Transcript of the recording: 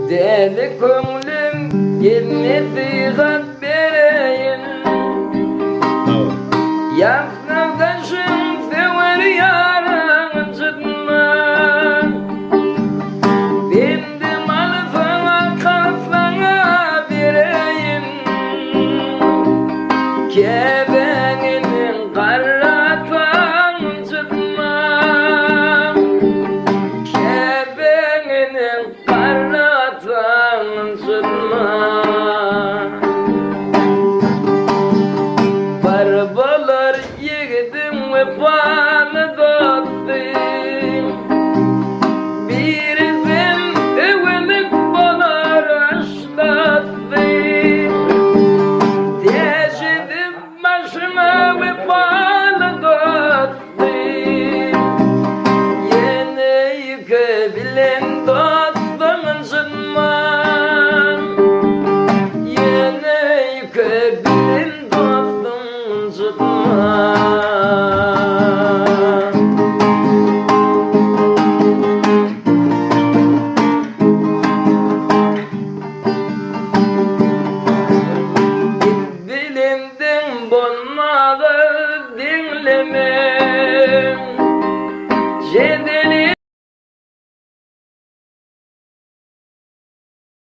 Deli köngülüm gelmedi gat bereyim. Yaklaşım sever yarın çıkma. Benim malı sana kalsana bereyim. Kebeninin karatan çıkma. Kebeninin karatan çıkma. Barbalar yedim ve bana dostum. Bir sen evlilik bana rastlasın. Deşedim başıma ve bana dostum. Yine yıkabilen dostum çıkmaz. Yine yıkabilen dostum çıkmaz. Dilimden bulmadı dinleme.